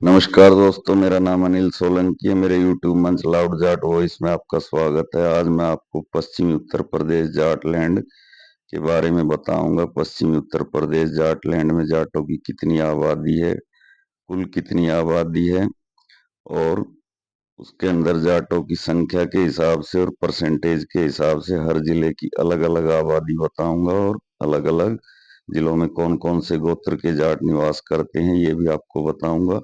नमस्कार दोस्तों, मेरा नाम अनिल सोलंकी है। मेरे यूट्यूब मंच लाउड जाट वॉइस में आपका स्वागत है। आज मैं आपको पश्चिमी उत्तर प्रदेश जाटलैंड के बारे में बताऊंगा। पश्चिमी उत्तर प्रदेश जाटलैंड में जाटों की कितनी आबादी है, कुल कितनी आबादी है, और उसके अंदर जाटों की संख्या के हिसाब से और परसेंटेज के हिसाब से हर जिले की अलग अलग आबादी बताऊंगा, और अलग अलग जिलों में कौन कौन से गोत्र के जाट निवास करते हैं ये भी आपको बताऊंगा।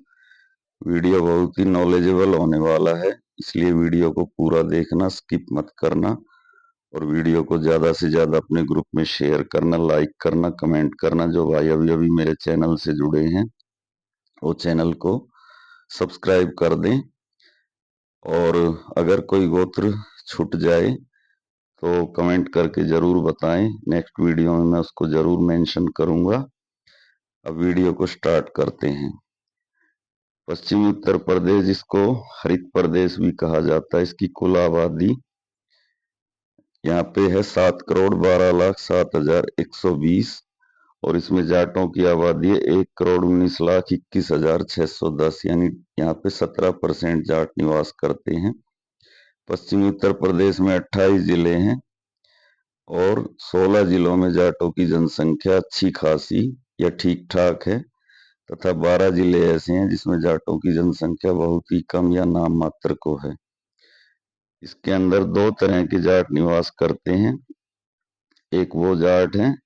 वीडियो बहुत ही नॉलेजेबल होने वाला है, इसलिए वीडियो को पूरा देखना, स्किप मत करना। और वीडियो को ज्यादा से ज्यादा अपने ग्रुप में शेयर करना, लाइक करना, कमेंट करना। जो भाई अभी अभी मेरे चैनल से जुड़े हैं वो चैनल को सब्सक्राइब कर दें। और अगर कोई गोत्र छूट जाए तो कमेंट करके जरूर बताएं, नेक्स्ट वीडियो में मैं उसको जरूर मेंशन करूंगा। अब वीडियो को स्टार्ट करते हैं। पश्चिमी उत्तर प्रदेश, जिसको हरित प्रदेश भी कहा जाता है, इसकी कुल आबादी यहाँ पे है 7,12,07,120। और इसमें जाटों की आबादी है 1,19,21,610, यानी यहाँ पे 17% जाट निवास करते हैं। पश्चिमी उत्तर प्रदेश में 28 जिले हैं और 16 जिलों में जाटों की जनसंख्या अच्छी खासी या ठीक ठाक है, तथा 12 जिले ऐसे हैं जिसमें जाटों की जनसंख्या बहुत ही कम या नाम मात्र को है। इसके अंदर दो तरह के जाट निवास करते हैं। एक वो जाट हैं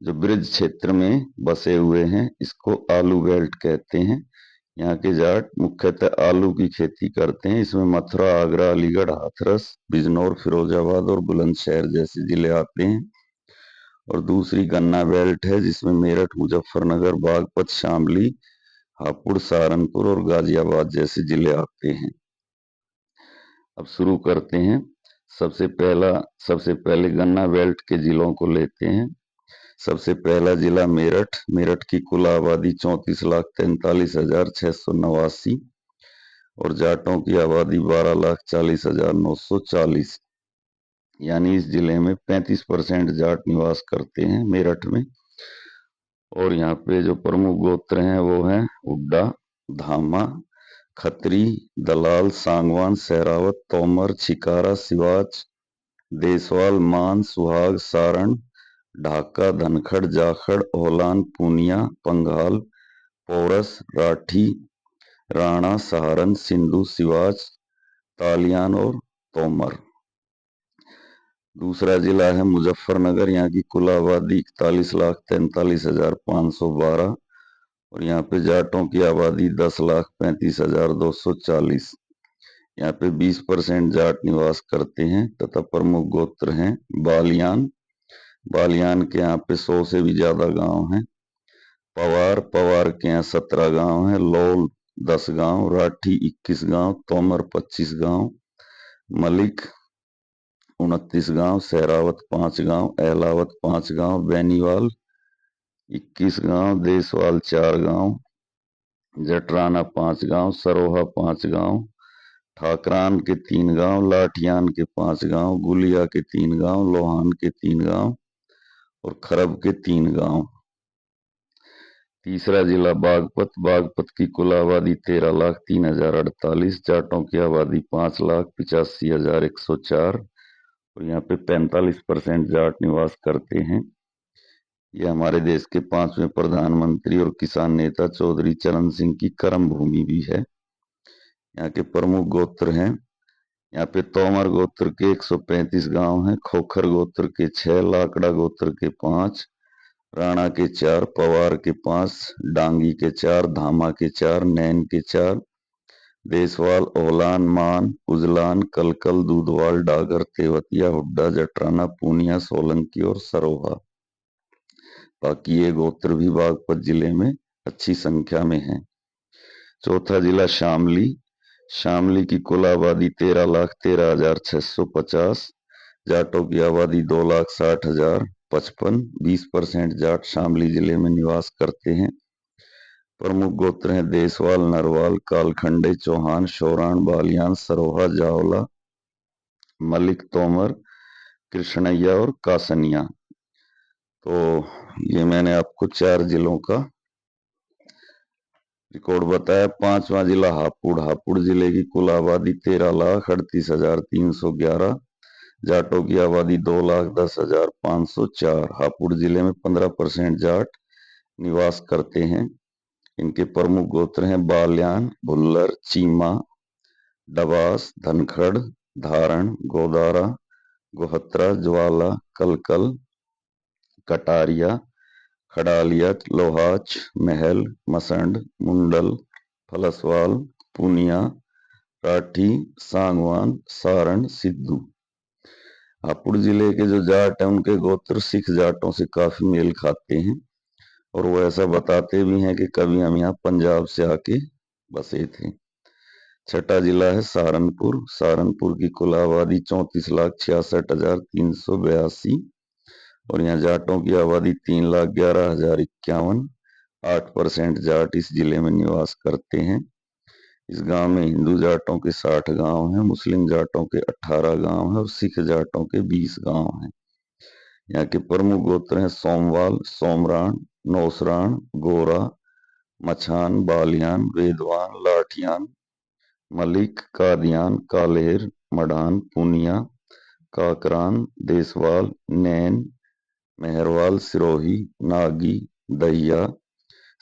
जो ब्रिज क्षेत्र में बसे हुए हैं, इसको आलू बेल्ट कहते हैं। यहाँ के जाट मुख्यतः आलू की खेती करते हैं। इसमें मथुरा, आगरा, अलीगढ़, हाथरस, बिजनौर, फिरोजाबाद और बुलंदशहर जैसे जिले आते हैं। और दूसरी गन्ना बेल्ट है जिसमें मेरठ, मुजफ्फरनगर, बागपत, शामली, हापुड़, सहारनपुर और गाजियाबाद जैसे जिले आते हैं। अब शुरू करते हैं। सबसे पहले गन्ना बेल्ट के जिलों को लेते हैं। सबसे पहला जिला मेरठ। मेरठ की कुल आबादी 34,43,689 और जाटों की आबादी 12,40,940, यानी इस जिले में 35% जाट निवास करते हैं मेरठ में। और यहाँ पे जो प्रमुख गोत्र हैं वो हैं हुड्डा, धामा, खत्री, दलाल, सांगवान, सहरावत, तोमर, छिकारा, सिवाच, देसवाल, मान, सुहाग, सारण, ढाका, धनखड़, जाखड़, ओलान, पूनिया, पंघाल, पोरस, राठी, राणा, सहारन, सिंधु, सिवाच, तालियान और तोमर। दूसरा जिला है मुजफ्फरनगर। यहाँ की कुल आबादी 41,43,512 और यहाँ पे जाटों की आबादी 10,35,240। यहाँ पे 20% जाट निवास करते हैं तथा प्रमुख गोत्र हैं बालियान। बालियान के यहाँ पे 100 से भी ज्यादा गांव हैं। पवार, पवार के यहाँ 17 गांव हैं। लोल 10 गांव, राठी 21 गांव, तोमर 25 गांव, मलिक 29 गांव, सहरावत 5 गांव, एलावत 5 गांव, बेनीवाल 21 गांव, देसवाल 4 गांव, जटराना 5 गांव, सरोहा 5 गांव, ठाकरान के 3 गांव, लाठियान के 5 गांव, गुलिया के 3 गांव, लोहान के 3 गांव और खरब के 3 गांव। तीसरा जिला बागपत। बागपत की कुल आबादी 13,03,048, जाटों की आबादी 5,85,104 और यहाँ पे 45% जाट निवास करते हैं। यह हमारे देश के 5वें प्रधानमंत्री और किसान नेता चौधरी चरण सिंह की कर्म भूमि भी है। यहाँ के प्रमुख गोत्र हैं, यहाँ पे तोमर गोत्र के 135 गांव हैं, खोखर गोत्र के 6, लाकड़ा गोत्र के 5, राणा के 4, पवार के 5, डांगी के 4, धामा के 4, नैन के 4, देसवाल, ओलान, मान, उजलान, कलकल, दूधवाल, डागर, तेवतिया, हुड्डा, जटराना, पूनिया, सोलंकी और सरोहा। बाकी ये गोत्र भी बागपत जिले में अच्छी संख्या में है। चौथा जिला शामली। शामली की कुल आबादी 13,13,650, जाटों की आबादी 2,60,055। 20% जाट शामली जिले में निवास करते हैं। प्रमुख गोत्र हैं देसवाल, नरवाल, कालखंडे, चौहान, शौराण, बालियान, सरोहा, जावला, मलिक, तोमर, कृष्णैया और कासनिया। तो ये मैंने आपको 4 जिलों का रिकॉर्ड बताया। पांचवा जिला हापुड़। हापुड़ जिले की कुल आबादी 13,38,311। जाटों की आबादी 2,10,504। हापुड़ जिले में 15% जाट निवास करते हैं। इनके प्रमुख गोत्र हैं बाल्यान, भुल्लर, चीमा, डबास, धनखड़, धारण, गोदारा, गोहत्रा, ज्वाला, कलकल, कटारिया, खडालिया, लोहाच, महल, मसंड, मुंडल, फलसवाल, पुनिया, राठी, सांगवान, सारण, सिद्धू। हापुड़ जिले के जो जाट हैं उनके गोत्र सिख जाटों से काफी मेल खाते हैं और वो ऐसा बताते भी हैं कि कभी हम यहाँ पंजाब से आके बसे थे। छठा जिला है सहारनपुर। सहारनपुर की कुल आबादी 34,66,382 और यहाँ जाटों की आबादी 3,11,051। 8% जाट इस जिले में निवास करते हैं। इस गांव में हिंदू जाटों के 60 गांव हैं, मुस्लिम जाटों के 18 गांव हैं और सिख जाटों के 20 गांव हैं। यहाँ के प्रमुख गोत्र हैं सोमवाल, सोमराण, नौसराण, गोरा, मछान, बालियान, वेदवान, लाठियान, मलिक, कादियान, कालेर, मडान, पुनिया, काकरान, देसवाल, नैन, मेहरवाल, सिरोही, नागी, दहिया,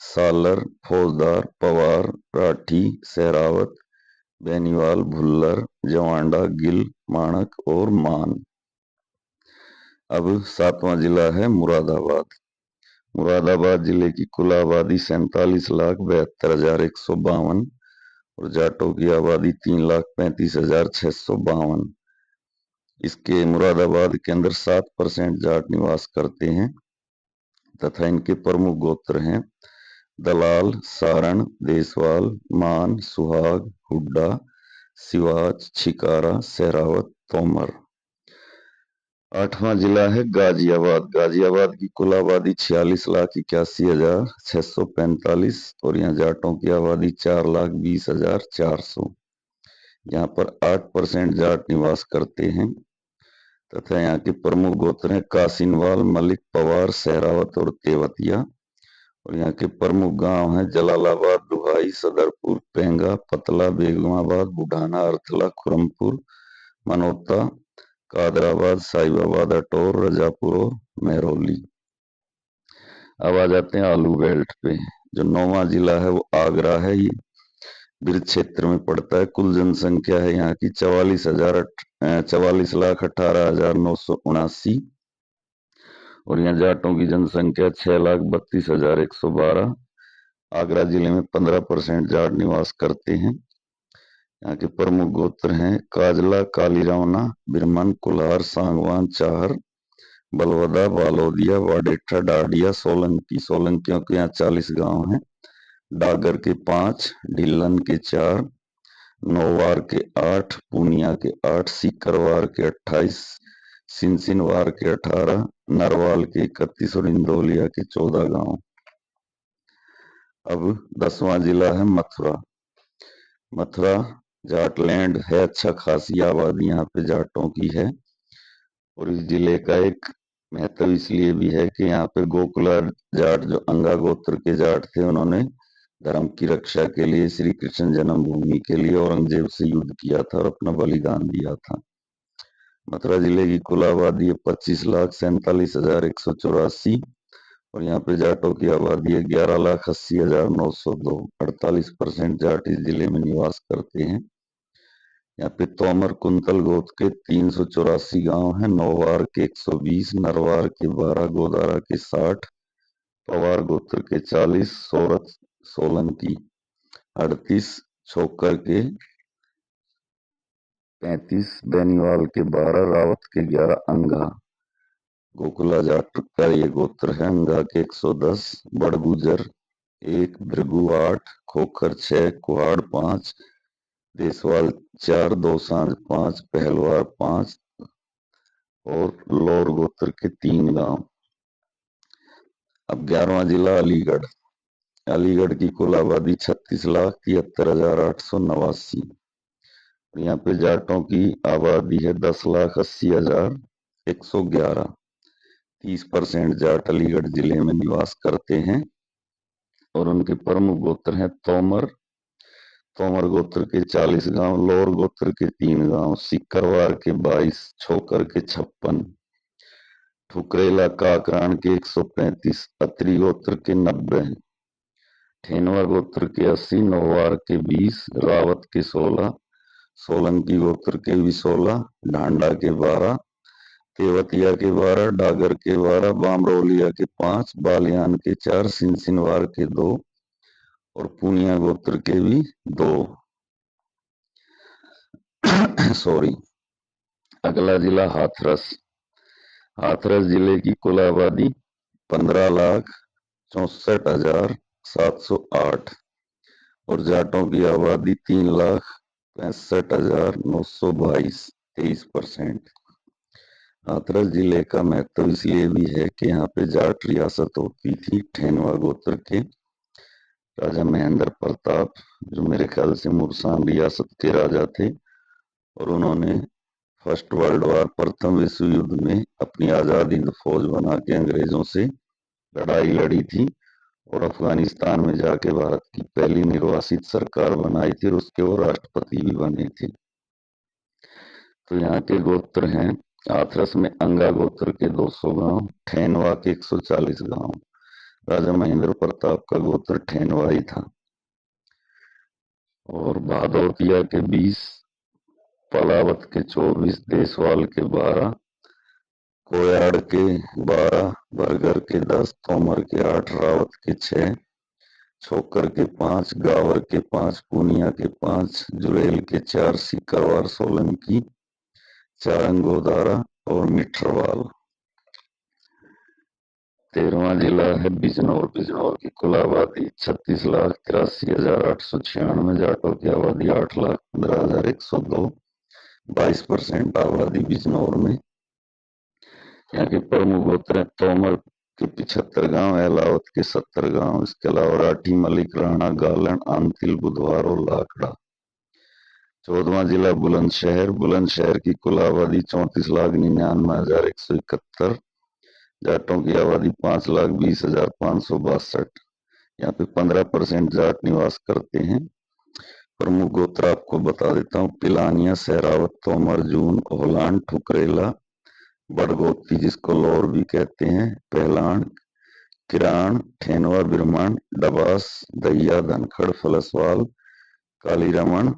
सालर, फौजदार, पवार, राठी, सहरावत, बेनीवाल, भुल्लर, जवांडा, गिल, माणक और मान। अब सातवां जिला है मुरादाबाद। मुरादाबाद जिले की कुल आबादी 47,72,152 और जाटों की आबादी 3,35,652। इसके मुरादाबाद के अंदर 7% जाट निवास करते हैं तथा इनके प्रमुख गोत्र हैं दलाल, सारण, देसवाल, मान, सुहाग, हुड्डा, सिवाच, छिकारा, सहरावत, तोमर। आठवां जिला है गाजियाबाद। गाजियाबाद की कुल आबादी 46,81,645 और यहाँ जाटों की आबादी 4,20,400। यहाँ पर 8% जाट निवास करते हैं तथा यहाँ के प्रमुख गोत्र हैं कासिनवाल, मलिक, पवार, सहरावत और तेवतिया और यहाँ के प्रमुख गांव हैं जलालाबाद, दुहाई, सदरपुर, पेंगा, पतला, बेगमाबाद, बुढ़ाना, अर्थला, खुरमपुर, मनोता, कादराबाद, साहिबाबाद, अटोर, रजापुर और मेहरौली। अब आ जाते हैं आलू बेल्ट पे। जो 9वां जिला है वो आगरा है। ये ब्रज क्षेत्र में पड़ता है। कुल जनसंख्या है यहाँ की 44,18,979 और यहाँ जाटों की जनसंख्या 6,32,112। आगरा जिले में 15% जाट निवास करते हैं। यहाँ के प्रमुख गोत्र हैं काजला, कालीरावना, बिरमन, कुल्हार, सांगवान, चाहर, बलवदा, बालोदिया, वाडेठा, डाडिया, सोलंकी। सोलंकियों के यहाँ 40 गांव हैं। डागर के 5, ढिल्लन के 4, नौवार के 8, पूनिया के 8, सीकरवार के 28, सिनसिनवार के 18, नरवाल के 31 और इंदौलिया के 14 गांव। अब 10वां जिला है मथुरा। मथुरा जाटलैंड है। अच्छा खासी आबादी यहाँ पे जाटों की है और इस जिले का एक महत्व इसलिए भी है कि यहाँ पे गोकुला जाट जो अंगा गोत्र के जाट थे उन्होंने धर्म की रक्षा के लिए श्री कृष्ण जन्मभूमि के लिए औरंगजेब से युद्ध किया था और अपना बलिदान दिया था। मथुरा जिले की कुल आबादी है 25,47,184 और यहाँ पे जाटों की आबादी है 11,80,902। 48% जाट इस जिले में निवास करते हैं। यहाँ पे तोमर कुंतल गोत्र के 384 गांव हैं। नौवार के 120, नरवार के 12, गोदारा के 60, पवार गोत्र के 40, सोरठ सोलंकी 38, छोकर के 35, बेनीवाल के 12, रावत के 11, अंगा गोकुला जाट का ये गोत्र है। अंगा के 110, बड़गुजर 1, भृगु 8, खोखर 6, कुहाड़ 5, देसवाल 4, दोसांझ 5, पहलवार 5 और लौर गोत्र के 3 गांव। अब 11वां जिला अलीगढ़। अलीगढ़ की कुल आबादी 36,73,889। यहाँ पे जाटों की आबादी है 10,80,111। 30% जाट अलीगढ़ जिले में निवास करते हैं और उनके प्रमुख गोत्र हैं तोमर। तोमर गोत्र के 40 गांव, लोर गोत्र के 3 गांव, सिकरवार के 22, छोकर के 56, ठुकरेला काकरान के 135, अत्री गोत्र के 90, ठेनवा गोत्र के 80, नौवार के 20, रावत के 16, सोलंकी गोत्र के भी 16, ढांडा के 12, तेवतिया के 12, डागर के 12, बामरोलिया के 5, बालियान के 4, सिनसिनवार के 2 और पूनिया गोत्र के भी 2। सॉरी। अगला जिला हाथरस। हाथरस जिले की कुल आबादी 15,64,708 और जाटों की आबादी 3,65,922, 23%। हाथरस जिले का महत्व इसलिए भी है कि यहाँ पे जाट रियासत होती थी। ठेनवा गोत्र के राजा महेंद्र प्रताप, जो मेरे ख्याल से मुरसान रियासत के राजा थे, और उन्होंने फर्स्ट वर्ल्ड वॉर, प्रथम विश्व युद्ध में अपनी आजाद हिंद फौज बना के अंग्रेजों से लड़ाई लड़ी थी और अफगानिस्तान में जाके भारत की पहली निर्वासित सरकार बनाई थी और उसके वो राष्ट्रपति भी बने थे। तो यहाँ के गोत्र हैं हाथरस में अंगा गोत्र के 200 गांव, ठेनवा के 140 गांव। राजा महेंद्र प्रताप का गोत्र ठेनवा ही था। और भादौतिया के 20, पलावत के 24, देसवाल के 12, कोयाड़ के 12, बरगर के 10, तोमर के 8, रावत के 6, छोकर के 5, गावर के 5, पूनिया के 5, जुरेल के 4, सिकरवार, सोलंकी, चारंग, गोदारा और मिठरवाल। 13वां जिला है बिजनौर। बिजनौर की कुल आबादी 36,83,896, जाटों की आबादी 8,15,102, 22% आबादी बिजनौर में। यहाँ के प्रमुख गोत्र हैं तोमर के 75 गांव, एलावत के 70 गांव, इसके अलावा राठी, मलिक, राणा, गालन, आंतिल, बुधवार और लाखड़ा। 14वां जिला बुलंदशहर। बुलंदशहर की कुल आबादी 34,99,171, जाटों की आबादी 5,20,562। यहाँ पे 15% जाट निवास करते हैं। प्रमुख गोत्र आपको बता देता हूँ: पिलानिया, सहरावत, तोमर, जून, ओलान, ठुकरेला, बड़गोती जिसको लौर भी कहते हैं, पहलान, किराण, ठेनवा, बिरमण, डबास, दैया, धनखड़, फलसवाल, कालीरमण,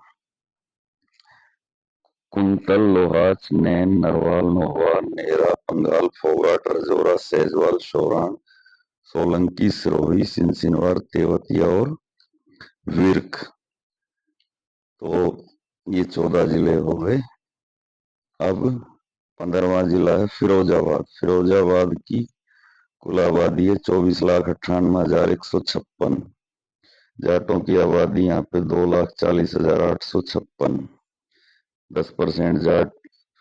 कुंतल, लोहाच, नैन, नरवाल, नोहवाल, नेहरा, पंगाल, फोगाट, रजौरा, सहजवाल, शोराण, सोलंकी, सिरोही, सिनसिनवार, तेवतिया और विर्क। तो ये 14 जिले हो गए। अब 15वां जिला है फिरोजाबाद। फिरोजाबाद की कुल आबादी है 24,98,156, जाटों की आबादी यहाँ पे 2,40,856, 10% जाट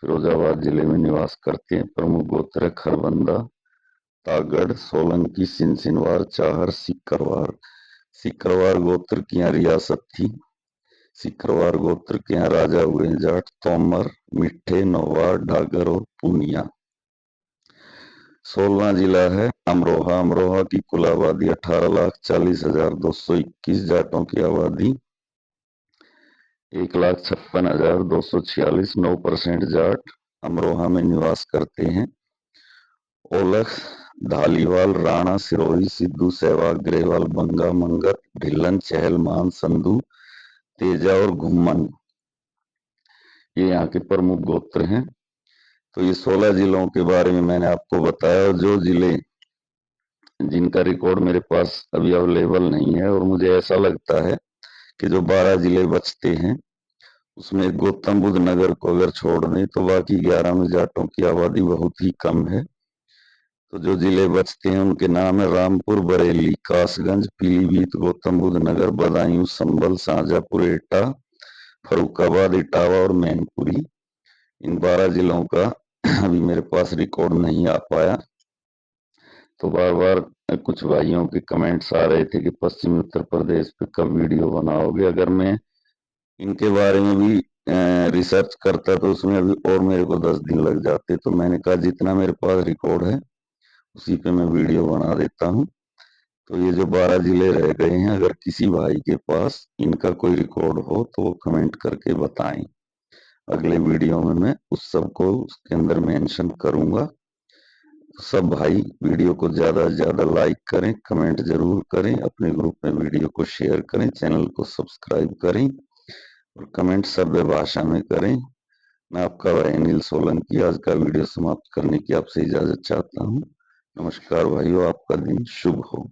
फिरोजाबाद जिले में निवास करते हैं। प्रमुख गोत्र है खरबंदा, तागड़, सोलंकी, सिनसिनवार, चाहर, सिकरवार। सिकरवार गोत्र की यहाँ रियासत थी। सिकरवार गोत्र के यहाँ राजा हुए जाट तोमर, मिठे, नौवार, डागर और पूनिया। 16वां जिला है अमरोहा। अमरोहा की कुल आबादी 18,40,221, जाटों की आबादी 1,56,246, 9% जाट अमरोहा में निवास करते हैं। ओलख, धालीवाल, राणा, सिरोही, सिद्धू, सहवाग, ग्रेवाल, बंगा, मंगत, ढिल्लन, चहल, मान, संधू, तेजा और घुम्मन, ये यहाँ के प्रमुख गोत्र हैं। तो ये 16 जिलों के बारे में मैंने आपको बताया, और जो जिले जिनका रिकॉर्ड मेरे पास अभी अवेलेबल नहीं है, और मुझे ऐसा लगता है कि जो 12 जिले बचते हैं उसमें गौतम बुद्ध नगर को अगर छोड़ दें तो बाकी 11 में जाटों की आबादी बहुत ही कम है। तो जो जिले बचते हैं उनके नाम है रामपुर, बरेली, कासगंज, पीलीभीत, गौतम बुद्ध नगर, बदायूं, संभल, शाहजहांपुर, एटा, फर्रुखाबाद, इटावा और मैनपुरी। इन 12 जिलों का अभी मेरे पास रिकॉर्ड नहीं आ पाया। तो बार बार कुछ भाइयों के कमेंट्स आ रहे थे कि पश्चिमी उत्तर प्रदेश पे कब वीडियो बनाओगे। अगर मैं इनके बारे में भी रिसर्च करता तो उसमें अभी और मेरे को 10 दिन लग जाते। तो मैंने कहा जितना मेरे पास रिकॉर्ड है उसी पे मैं वीडियो बना देता हूँ। तो ये जो 12 जिले रह गए हैं, अगर किसी भाई के पास इनका कोई रिकॉर्ड हो तो वो कमेंट करके बताएं। अगले वीडियो में मैं उस सबको उसके अंदर मेंशन करूंगा। सब भाई वीडियो को ज्यादा से ज्यादा लाइक करें, कमेंट जरूर करें, अपने ग्रुप में वीडियो को शेयर करें, चैनल को सब्सक्राइब करें और कमेंट सभ्य भाषा में करें। मैं आपका भाई अनिल सोलंकी आज का वीडियो समाप्त करने की आपसे इजाजत चाहता हूँ। नमस्कार भाइयों, आपका दिन शुभ हो।